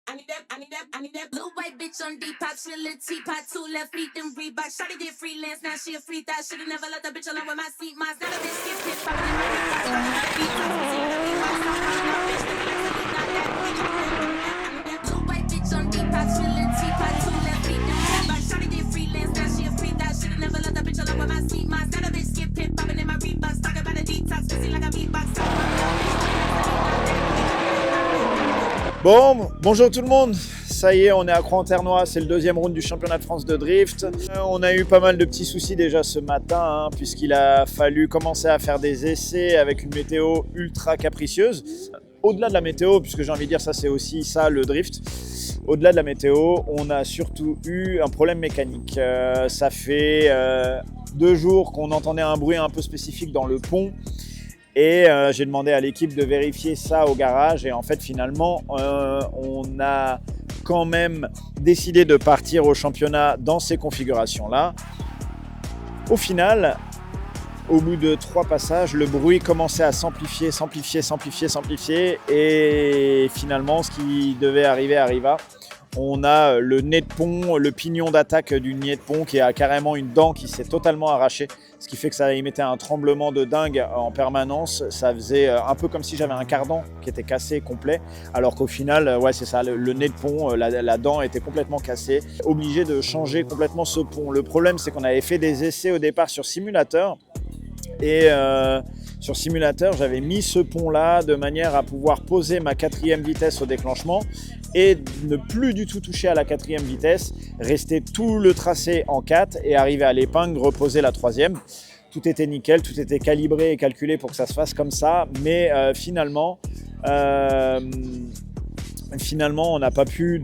I need that blue white bitch on Depop, she a little teapot, 2 left feet, them Reebok. Shawty did freelance, now she a free thought. Shoulda never left a bitch alone with my seat moss. Now the bitch get pissed, poppin' in my Reebok. Started with the detox, see the Reebok. Stop calling up, bitch, nigga, like a lead, not that. I need that blue white bitch on Depop, she a little teapot, 2 left feet, them Reebok. Shawty did freelance, now she a free thought. Shoulda never left a bitch alone with my seat moss. Now the bitch get pissed, poppin' in my Reebok. Talking about a detox, pussy like a beatbox. Stop calling up, bitch, nigga, like a lead, not that. Bon, bonjour tout le monde, ça y est, on est à Croix-en-Ternois, c'est le deuxième round du championnat de France de drift. On a eu pas mal de petits soucis déjà ce matin, puisqu'il a fallu commencer à faire des essais avec une météo ultra capricieuse. Au-delà de la météo, puisque j'ai envie de dire ça c'est aussi ça le drift, au-delà de la météo, on a surtout eu un problème mécanique. Ça fait 2 jours qu'on entendait un bruit un peu spécifique dans le pont. Et j'ai demandé à l'équipe de vérifier ça au garage et en fait finalement on a quand même décidé de partir au championnat dans ces configurations-là. Au final, au bout de 3 passages, le bruit commençait à s'amplifier et finalement ce qui devait arriver arriva. On a le nez de pont, le pignon d'attaque du nez de pont qui a carrément une dent qui s'est totalement arrachée, ce qui fait que ça émettait un tremblement de dingue en permanence. Ça faisait un peu comme si j'avais un cardan qui était cassé complet, alors qu'au final, ouais, c'est ça, le nez de pont, la dent était complètement cassée. Obligé de changer complètement ce pont. Le problème, c'est qu'on avait fait des essais au départ sur simulateur. Et sur simulateur, j'avais mis ce pont-là de manière à pouvoir poser ma 4e vitesse au déclenchement et ne plus du tout toucher à la 4e vitesse, rester tout le tracé en 4 et arriver à l'épingle, reposer la 3e. Tout était nickel, tout était calibré et calculé pour que ça se fasse comme ça, mais finalement, on n'a pas pu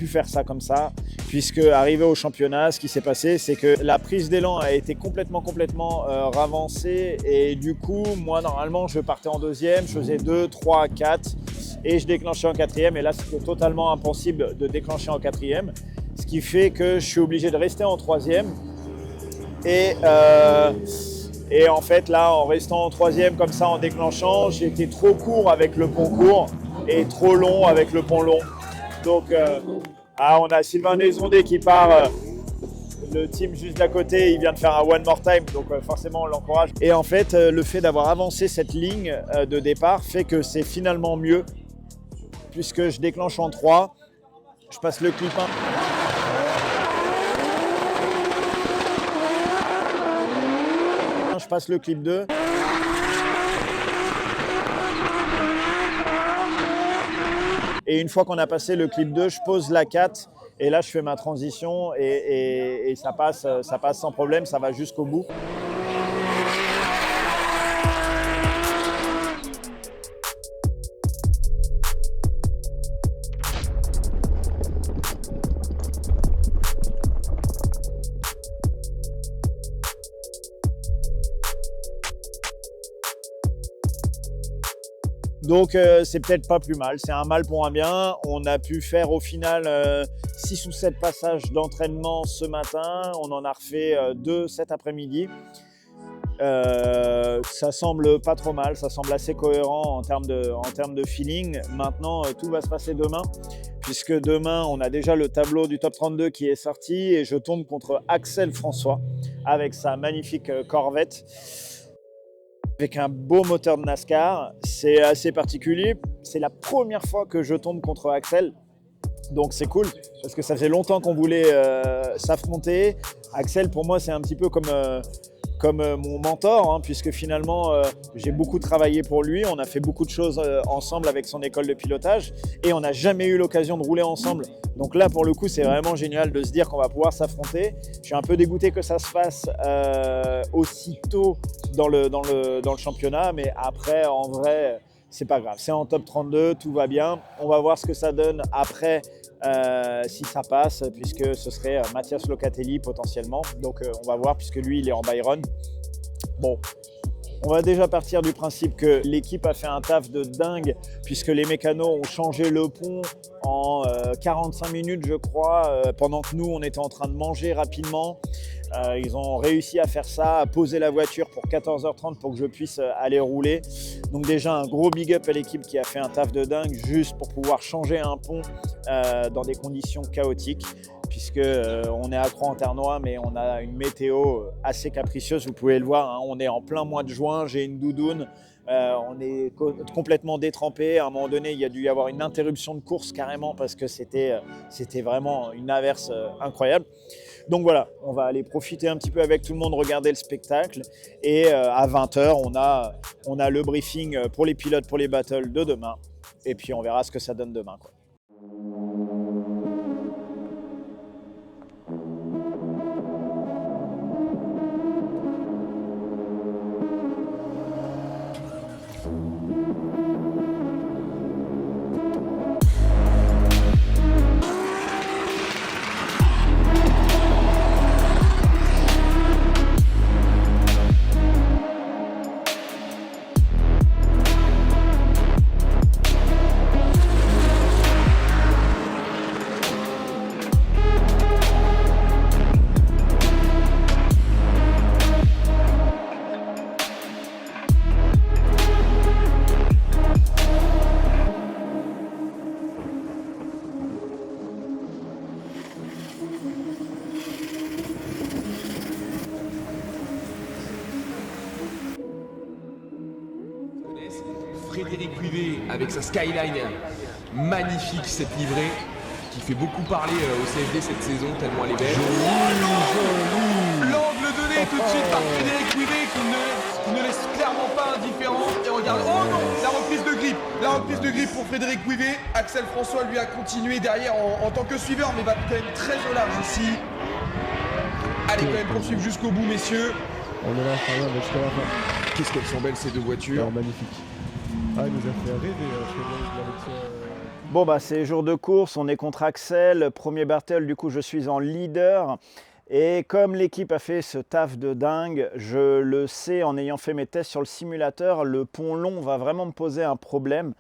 faire ça comme ça, puisque arrivé au championnat, ce qui s'est passé, c'est que la prise d'élan a été complètement ravancée et du coup, moi normalement, je partais en 2e, je faisais 2, 3, 4 et je déclenchais en 4e et là, c'était totalement impossible de déclencher en 4e, ce qui fait que je suis obligé de rester en 3e et en fait, là, en restant en 3e comme ça, en déclenchant, j'ai été trop court avec le pont court et trop long avec le pont long. Donc, on a Sylvain Desondé qui part. Le team juste d'à côté, il vient de faire un one more time, donc forcément, on l'encourage. Et en fait, le fait d'avoir avancé cette ligne de départ fait que c'est finalement mieux, puisque je déclenche en 3, je passe le clip 1. Je passe le clip 2. Et une fois qu'on a passé le clip 2, je pose la 4 et là je fais ma transition et ça passe sans problème, ça va jusqu'au bout. Donc c'est peut-être pas plus mal, c'est un mal pour un bien. On a pu faire au final 6 ou 7 passages d'entraînement ce matin, on en a refait 2 cet après-midi. Ça semble pas trop mal, ça semble assez cohérent en termes de feeling. Maintenant tout va se passer demain, puisque demain on a déjà le tableau du top 32 qui est sorti et je tombe contre Axel François avec sa magnifique Corvette. Avec un beau moteur de NASCAR, c'est assez particulier. C'est la première fois que je tombe contre Axel, donc c'est cool parce que ça faisait longtemps qu'on voulait s'affronter. Axel, pour moi, c'est un petit peu comme mon mentor, puisque finalement, j'ai beaucoup travaillé pour lui. On a fait beaucoup de choses ensemble avec son école de pilotage et on n'a jamais eu l'occasion de rouler ensemble. Donc là, pour le coup, c'est vraiment génial de se dire qu'on va pouvoir s'affronter. Je suis un peu dégoûté que ça se fasse aussitôt dans le championnat, mais après, en vrai, c'est pas grave. C'est en top 32, tout va bien. On va voir ce que ça donne après, si ça passe, puisque ce serait Mathias Locatelli potentiellement. Donc on va voir, puisque lui, il est en Byron. Bon. On va déjà partir du principe que l'équipe a fait un taf de dingue, puisque les mécanos ont changé le pont en 45 minutes, je crois, pendant que nous, on était en train de manger rapidement. Ils ont réussi à faire ça, à poser la voiture pour 14h30 pour que je puisse aller rouler. Donc déjà un gros big up à l'équipe qui a fait un taf de dingue juste pour pouvoir changer un pont dans des conditions chaotiques, puisque on est à Croix-en-Ternois, mais on a une météo assez capricieuse, vous pouvez le voir, hein, on est en plein mois de juin, j'ai une doudoune, on est complètement détrempé. À un moment donné, il y a dû y avoir une interruption de course carrément parce que c'était vraiment une averse incroyable. Donc voilà, on va aller profiter un petit peu avec tout le monde, regarder le spectacle. Et à 20h, on a le briefing pour les pilotes, pour les battles de demain. Et puis on verra ce que ça donne demain, quoi. Frédéric Cuivet avec sa Skyline magnifique, cette livrée qui fait beaucoup parler au CFD cette saison tellement elle est belle. L'angle donné tout de suite par Frédéric Cuivet qui ne laisse clairement pas indifférent. Et regarde, oh non, la reprise de grippe pour Frédéric Cuivet. Axel François lui a continué derrière en tant que suiveur, mais va quand même très au large ici. Allez quand même poursuivre jusqu'au bout, messieurs. On est là, jusqu'à la fin. Qu'est-ce qu'elles sont belles ces deux voitures. Alors, magnifique. Ah, il nous a fait rêver, Bon, bah, c'est jour de course, on est contre Axel. Premier battle, du coup, je suis en leader. Et comme l'équipe a fait ce taf de dingue, je le sais en ayant fait mes tests sur le simulateur, le pont long va vraiment me poser un problème.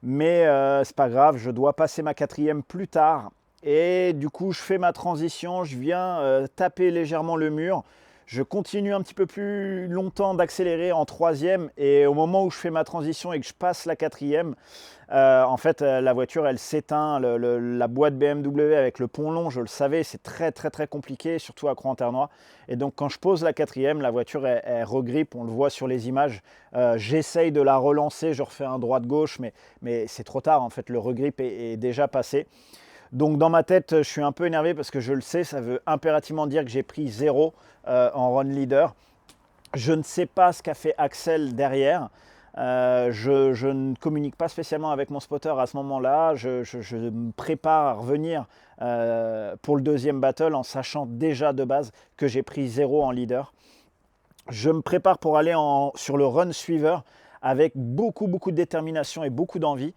Mais c'est pas grave, je dois passer ma 4e plus tard. Et du coup, je fais ma transition, je viens taper légèrement le mur. Je continue un petit peu plus longtemps d'accélérer en 3e et au moment où je fais ma transition et que je passe la 4e, en fait la voiture elle s'éteint, la boîte BMW avec le pont long, je le savais, c'est très compliqué, surtout à Croix-en-Ternois. Et donc quand je pose la 4e, la voiture elle regrippe, on le voit sur les images. J'essaye de la relancer, je refais un droite-gauche, mais c'est trop tard en fait, le regrip est déjà passé. Donc dans ma tête, je suis un peu énervé parce que je le sais, ça veut impérativement dire que j'ai pris 0 en run leader. Je ne sais pas ce qu'a fait Axel derrière. Je ne communique pas spécialement avec mon spotter à ce moment-là. Je me prépare à revenir pour le 2e battle en sachant déjà de base que j'ai pris 0 en leader. Je me prépare pour aller sur le run suiveur avec beaucoup de détermination et beaucoup d'envie.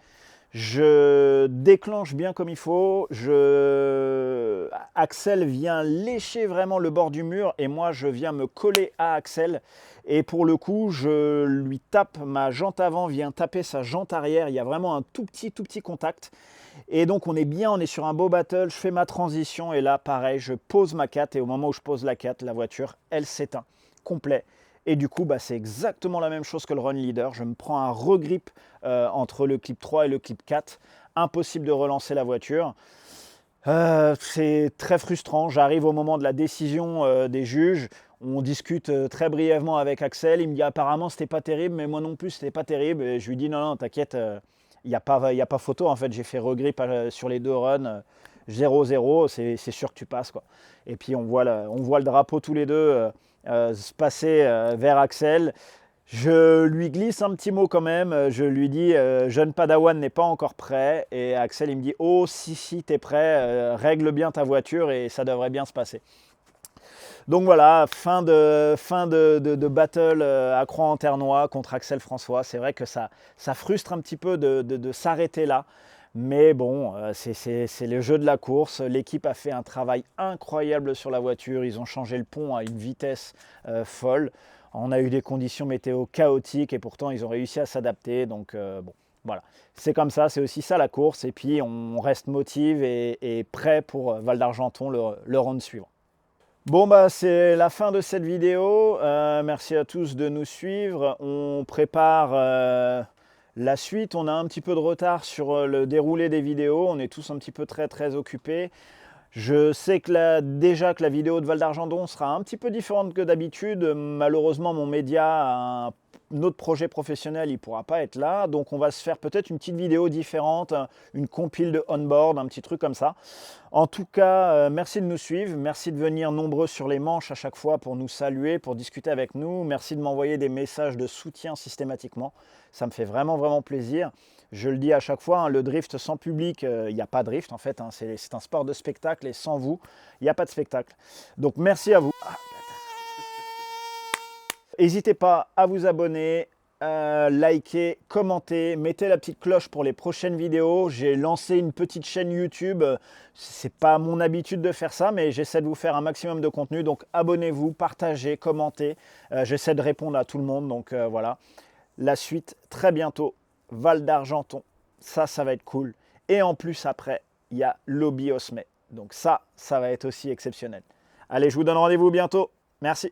Je déclenche bien comme il faut, Axel vient lécher vraiment le bord du mur et moi je viens me coller à Axel et pour le coup je lui tape, ma jante avant vient taper sa jante arrière, il y a vraiment un tout petit contact et donc on est bien, on est sur un beau battle, je fais ma transition et là pareil je pose ma 4 et au moment où je pose la 4, la voiture elle s'éteint complet. Et du coup, bah, c'est exactement la même chose que le run leader. Je me prends un regrip entre le clip 3 et le clip 4. Impossible de relancer la voiture. C'est très frustrant. J'arrive au moment de la décision des juges. On discute très brièvement avec Axel. Il me dit apparemment c'était pas terrible, mais moi non plus c'était pas terrible. Et je lui dis non, t'inquiète, il n'y a pas photo. En fait, j'ai fait regrip sur les 2 runs. 0-0, c'est sûr que tu passes, quoi. Et puis on voit le drapeau tous les deux se passer vers Axel. Je lui glisse un petit mot quand même, je lui dis jeune Padawan n'est pas encore prêt et Axel il me dit oh si t'es prêt, règle bien ta voiture et ça devrait bien se passer. Donc voilà, fin de battle à Croix-en-Ternois contre Axel François. C'est vrai que ça frustre un petit peu de s'arrêter là. Mais bon, c'est le jeu de la course. L'équipe a fait un travail incroyable sur la voiture. Ils ont changé le pont à une vitesse folle. On a eu des conditions météo chaotiques et pourtant ils ont réussi à s'adapter. Donc bon, voilà. C'est comme ça, c'est aussi ça la course. Et puis on reste motivé et prêt pour Val d'Argenton, le round suivant. Bon bah c'est la fin de cette vidéo. Merci à tous de nous suivre. On prépare la suite. On a un petit peu de retard sur le déroulé des vidéos. On est tous un petit peu très occupés. Je sais que déjà que la vidéo de Val d'Argenton sera un petit peu différente que d'habitude. Malheureusement, mon média a un autre projet professionnel, il ne pourra pas être là. Donc on va se faire peut-être une petite vidéo différente, une compile de on-board, un petit truc comme ça. En tout cas, merci de nous suivre. Merci de venir nombreux sur les manches à chaque fois pour nous saluer, pour discuter avec nous. Merci de m'envoyer des messages de soutien systématiquement. Ça me fait vraiment plaisir. Je le dis à chaque fois, hein, le drift sans public, il n'y a pas de drift en fait. Hein, c'est un sport de spectacle et sans vous, il n'y a pas de spectacle. Donc merci à vous. N'hésitez pas à vous abonner, liker, commenter, mettez la petite cloche pour les prochaines vidéos. J'ai lancé une petite chaîne YouTube. C'est pas mon habitude de faire ça, mais j'essaie de vous faire un maximum de contenu. Donc abonnez-vous, partagez, commentez. J'essaie de répondre à tout le monde. Donc voilà. La suite très bientôt. Val d'Argenton, ça va être cool. Et en plus, après, il y a l'Hobby Osmet. Donc ça va être aussi exceptionnel. Allez, je vous donne rendez-vous bientôt. Merci.